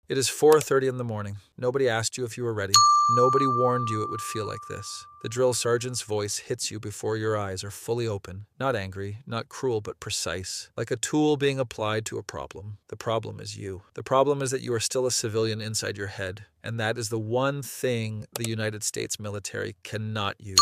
It is 4:30 in the morning. Nobody asked you if you were ready. Nobody warned you it would feel like this. The drill sergeant's voice hits you before your eyes are fully open. Not angry, not cruel, but precise. Like a tool being applied to a problem. The problem is you. The problem is that you are still a civilian inside your head. And that is the one thing the United States military cannot use.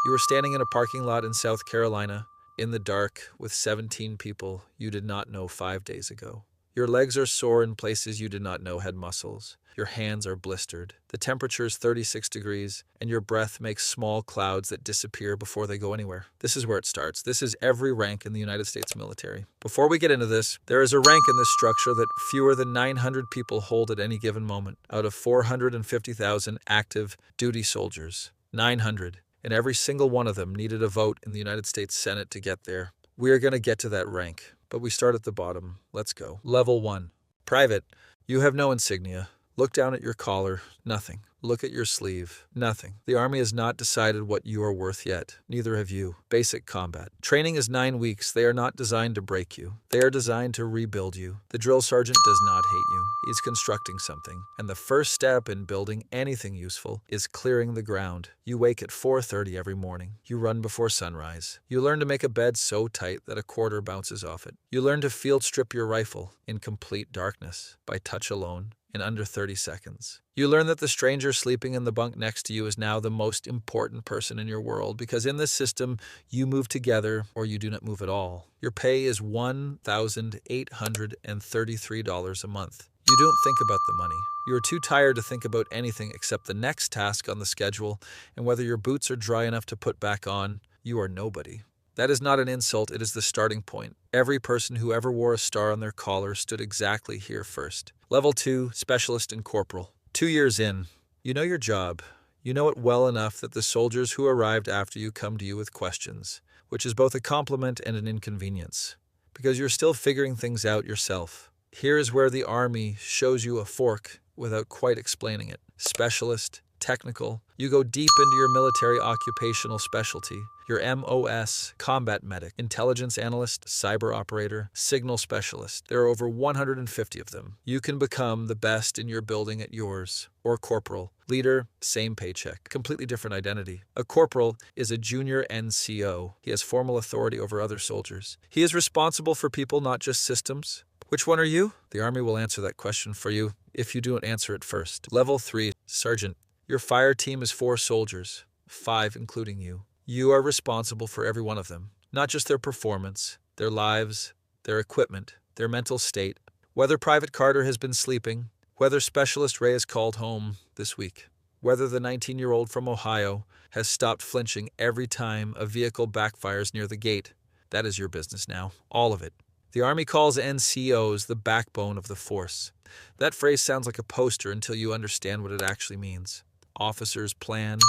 You were standing in a parking lot in South Carolina, in the dark, with 17 people you did not know 5 days ago. Your legs are sore in places you did not know had muscles. Your hands are blistered. The temperature is 36 degrees, and your breath makes small clouds that disappear before they go anywhere. This is where it starts. This is every rank in the United States military. Before we get into this, there is a rank in this structure that fewer than 900 people hold at any given moment, out of 450,000 active duty soldiers. 900. And every single one of them needed a vote in the United States Senate to get there. We are going to get to that rank, but we start at the bottom. Let's go. Level 1. Private. You have no insignia. Look down at your collar. Nothing. Look at your sleeve. Nothing. The Army has not decided what you are worth yet. Neither have you. Basic combat. Training is 9 weeks. They are not designed to break you. They are designed to rebuild you. The drill sergeant does not hate you. He's constructing something. And the first step in building anything useful is clearing the ground. You wake at 4:30 every morning. You run before sunrise. You learn to make a bed so tight that a quarter bounces off it. You learn to field strip your rifle in complete darkness by touch alone in under 30 seconds. You learn that the stranger sleeping in the bunk next to you is now the most important person in your world because in this system, you move together or you do not move at all. Your pay is $1,833 a month. You don't think about the money. You are too tired to think about anything except the next task on the schedule and whether your boots are dry enough to put back on. You are nobody. That is not an insult, it is the starting point. Every person who ever wore a star on their collar stood exactly here first. Level 2, Specialist and Corporal. 2 years in, you know your job. You know it well enough that the soldiers who arrived after you come to you with questions, which is both a compliment and an inconvenience, because you're still figuring things out yourself. Here is where the Army shows you a fork without quite explaining it. Specialist, technical. You go deep into your military occupational specialty. Your MOS, combat medic, intelligence analyst, cyber operator, signal specialist. There are over 150 of them. You can become the best in your building at yours. Or corporal. Leader, same paycheck, completely different identity. A corporal is a junior NCO. He has formal authority over other soldiers. He is responsible for people, not just systems. Which one are you? The Army will answer that question for you if you don't answer it first. Level 3, Sergeant. Your fire team is 4 soldiers, 5 including you. You are responsible for every one of them, not just their performance, their lives, their equipment, their mental state, whether Private Carter has been sleeping, whether Specialist Ray is called home this week, whether the 19-year-old from Ohio has stopped flinching every time a vehicle backfires near the gate. That is your business now, all of it. The Army calls NCOs the backbone of the force. That phrase sounds like a poster until you understand what it actually means. Officers plan,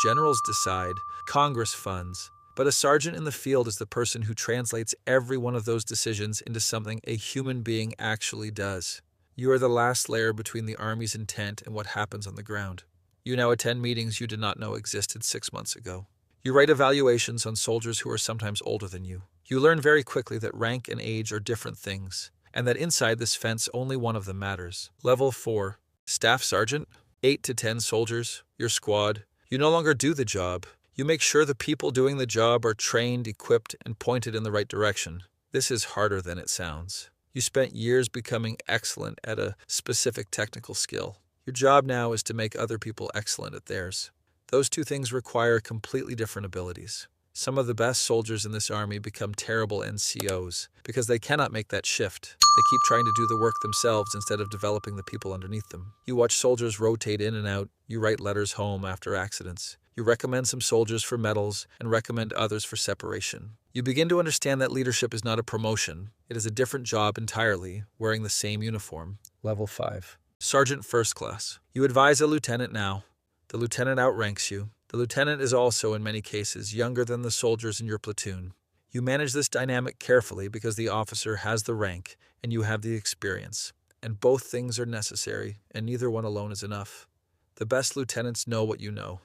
generals decide, Congress funds, but a sergeant in the field is the person who translates every one of those decisions into something a human being actually does. You are the last layer between the Army's intent and what happens on the ground. You now attend meetings you did not know existed 6 months ago. You write evaluations on soldiers who are sometimes older than you. You learn very quickly that rank and age are different things, and that inside this fence only one of them matters. Level 4, Staff Sergeant, 8 to 10 soldiers, your squad. You no longer do the job. You make sure the people doing the job are trained, equipped, and pointed in the right direction. This is harder than it sounds. You spent years becoming excellent at a specific technical skill. Your job now is to make other people excellent at theirs. Those two things require completely different abilities. Some of the best soldiers in this Army become terrible NCOs because they cannot make that shift. They keep trying to do the work themselves instead of developing the people underneath them. You watch soldiers rotate in and out. You write letters home after accidents. You recommend some soldiers for medals and recommend others for separation. You begin to understand that leadership is not a promotion. It is a different job entirely, wearing the same uniform. Level 5. Sergeant First Class. You advise a lieutenant now. The lieutenant outranks you. The lieutenant is also, in many cases, younger than the soldiers in your platoon. You manage this dynamic carefully because the officer has the rank and you have the experience. And both things are necessary, and neither one alone is enough. The best lieutenants know what you know.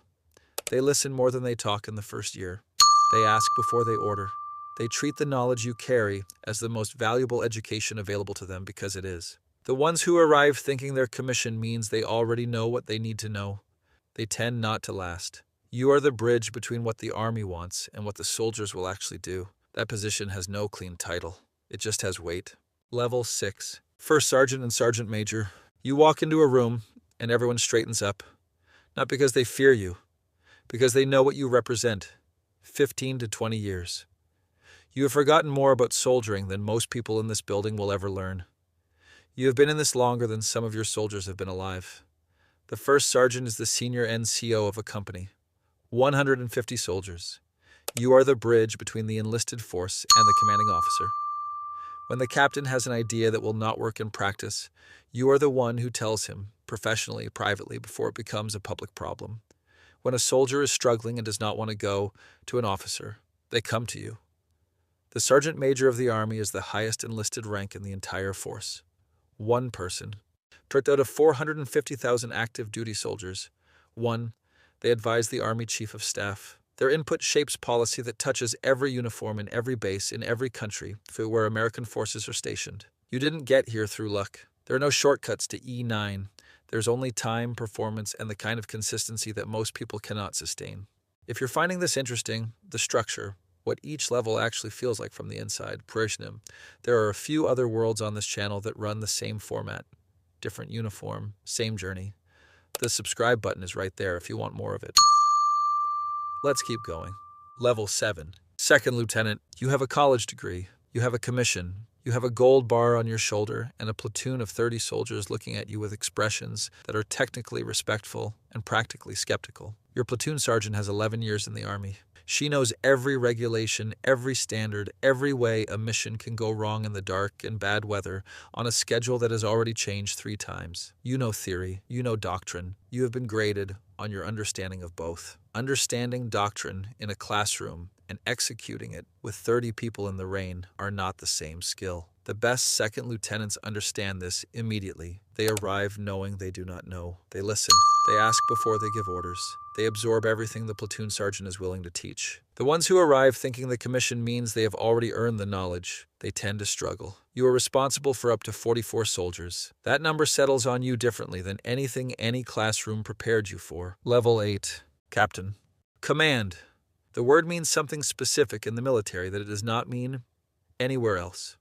They listen more than they talk in the first year. They ask before they order. They treat the knowledge you carry as the most valuable education available to them because it is. The ones who arrive thinking their commission means they already know what they need to know. They tend not to last. You are the bridge between what the army wants and what the soldiers will actually do. That position has no clean title. It just has weight. Level 6. First Sergeant and Sergeant Major. You walk into a room and everyone straightens up. Not because they fear you, because they know what you represent. 15 to 20 years. You have forgotten more about soldiering than most people in this building will ever learn. You have been in this longer than some of your soldiers have been alive. The first sergeant is the senior NCO of a company. 150 soldiers. You are the bridge between the enlisted force and the commanding officer. When the captain has an idea that will not work in practice, you are the one who tells him, professionally, privately, before it becomes a public problem. When a soldier is struggling and does not want to go to an officer, they come to you. The sergeant major of the army is the highest enlisted rank in the entire force. One person. Picked out of 450,000 active duty soldiers. One, they advise the Army Chief of Staff. Their input shapes policy that touches every uniform in every base in every country where American forces are stationed. You didn't get here through luck. There are no shortcuts to E9. There's only time, performance, and the kind of consistency that most people cannot sustain. If you're finding this interesting, the structure, what each level actually feels like from the inside, Prishnim, there are a few other worlds on this channel that run the same format. Different uniform, same journey. The subscribe button is right there if you want more of it. Let's keep going. Level 7. Second Lieutenant, you have a college degree. You have a commission. You have a gold bar on your shoulder and a platoon of 30 soldiers looking at you with expressions that are technically respectful and practically skeptical. Your platoon sergeant has 11 years in the Army. She knows every regulation, every standard, every way a mission can go wrong in the dark and bad weather on a schedule that has already changed 3 times. You know theory, you know doctrine. You have been graded on your understanding of both. Understanding doctrine in a classroom and executing it with 30 people in the rain are not the same skill. The best second lieutenants understand this immediately. They arrive knowing they do not know. They listen. They ask before they give orders. They absorb everything the platoon sergeant is willing to teach. The ones who arrive thinking the commission means they have already earned the knowledge, they tend to struggle. You are responsible for up to 44 soldiers. That number settles on you differently than anything any classroom prepared you for. Level 8. Captain. Command. The word means something specific in the military that it does not mean anywhere else.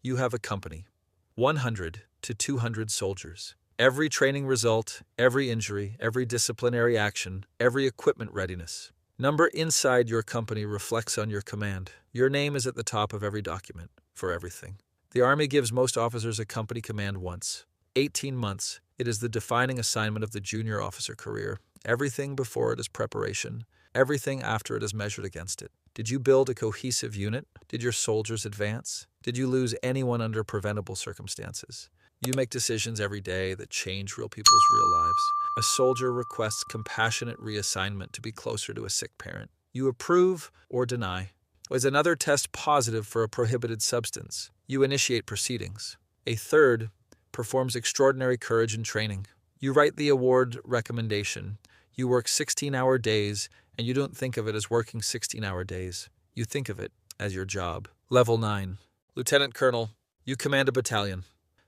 You have a company. 100 to 200 soldiers. Every training result, every injury, every disciplinary action, every equipment readiness. Number inside your company reflects on your command. Your name is at the top of every document, for everything. The Army gives most officers a company command once. 18 months. It is the defining assignment of the junior officer career. Everything before it is preparation. Everything after it is measured against it. Did you build a cohesive unit? Did your soldiers advance? Did you lose anyone under preventable circumstances? You make decisions every day that change real people's real lives. A soldier requests compassionate reassignment to be closer to a sick parent. You approve or deny. Is another test positive for a prohibited substance? You initiate proceedings. A third performs extraordinary courage and training. You write the award recommendation. You work 16-hour days, and you don't think of it as working 16-hour days. You think of it as your job. Level 9. Lieutenant Colonel, you command a battalion.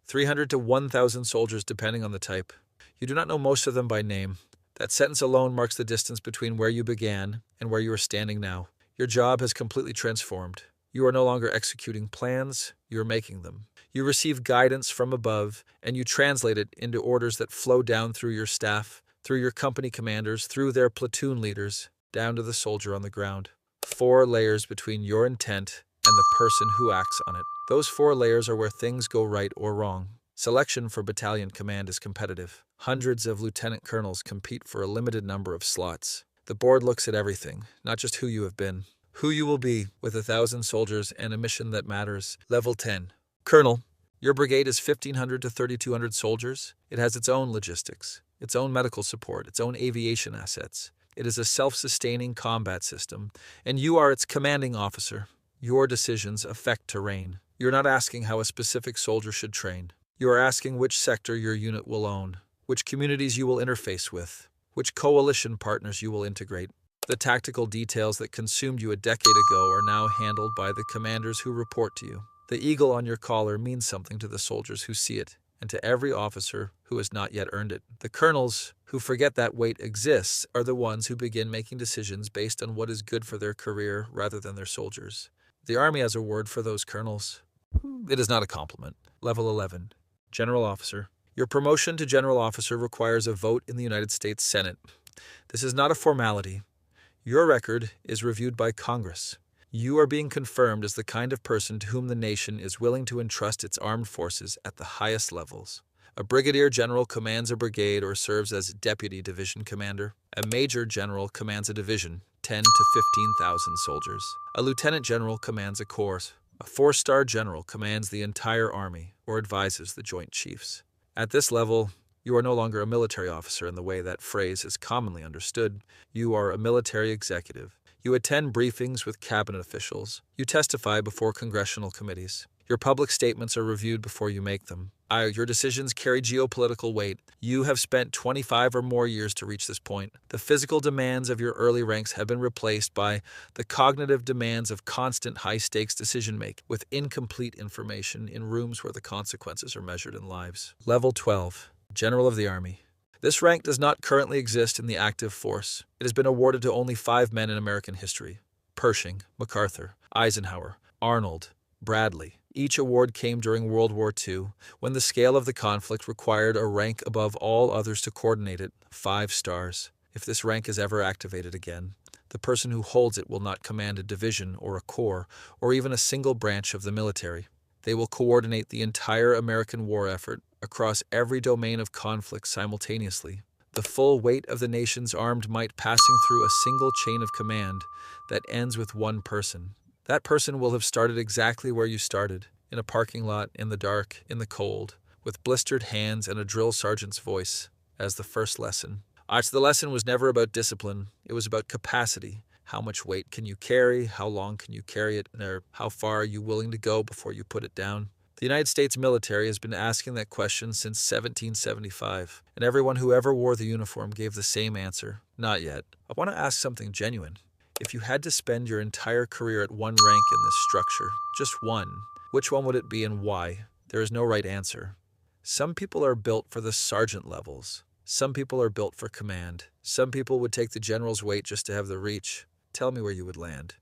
300 to 1,000 soldiers depending on the type. You do not know most of them by name. That sentence alone marks the distance between where you began and where you are standing now. Your job has completely transformed. You are no longer executing plans, you are making them. You receive guidance from above, and you translate it into orders that flow down through your staff, through your company commanders, through their platoon leaders, down to the soldier on the ground. 4 layers between your intent and the person who acts on it. Those 4 layers are where things go right or wrong. Selection for battalion command is competitive. Hundreds of lieutenant colonels compete for a limited number of slots. The board looks at everything, not just who you have been, who you will be with 1,000 soldiers and a mission that matters. Level 10. Colonel, your brigade is 1,500 to 3,200 soldiers. It has its own logistics, its own medical support, its own aviation assets. It is a self-sustaining combat system, and you are its commanding officer. Your decisions affect terrain. You're not asking how a specific soldier should train. You are asking which sector your unit will own, which communities you will interface with, which coalition partners you will integrate. The tactical details that consumed you a decade ago are now handled by the commanders who report to you. The eagle on your collar means something to the soldiers who see it. and to every officer who has not yet earned it. The colonels who forget that weight exists are the ones who begin making decisions based on what is good for their career rather than their soldiers. The Army has a word for those colonels. It is not a compliment. Level 11. General Officer. Your promotion to General Officer requires a vote in the United States Senate. This is not a formality. Your record is reviewed by Congress. You are being confirmed as the kind of person to whom the nation is willing to entrust its armed forces at the highest levels. A brigadier general commands a brigade or serves as deputy division commander. A major general commands a division, 10 to 15,000 soldiers. A lieutenant general commands a corps. A four-star general commands the entire army or advises the Joint Chiefs. At this level, you are no longer a military officer in the way that phrase is commonly understood. You are a military executive. You attend briefings with cabinet officials. You testify before congressional committees. Your public statements are reviewed before you make them. Your decisions carry geopolitical weight. You have spent 25 or more years to reach this point. The physical demands of your early ranks have been replaced by the cognitive demands of constant high-stakes decision-making with incomplete information in rooms where the consequences are measured in lives. Level 12. General of the Army. This rank does not currently exist in the active force. It has been awarded to only 5 men in American history: Pershing, MacArthur, Eisenhower, Arnold, Bradley. Each award came during World War II, when the scale of the conflict required a rank above all others to coordinate it, 5 stars. If this rank is ever activated again, the person who holds it will not command a division or a corps, or even a single branch of the military. They will coordinate the entire American war effort across every domain of conflict simultaneously. The full weight of the nation's armed might passing through a single chain of command that ends with one person. That person will have started exactly where you started, in a parking lot, in the dark, in the cold, with blistered hands and a drill sergeant's voice as the first lesson. The lesson was never about discipline. It was about capacity. How much weight can you carry? How long can you carry it? Or how far are you willing to go before you put it down? The United States military has been asking that question since 1775, and everyone who ever wore the uniform gave the same answer: not yet. I want to ask something genuine. If you had to spend your entire career at one rank in this structure, just one, which one would it be and why? There is no right answer. Some people are built for the sergeant levels. Some people are built for command. Some people would take the general's weight just to have the reach. Tell me where you would land.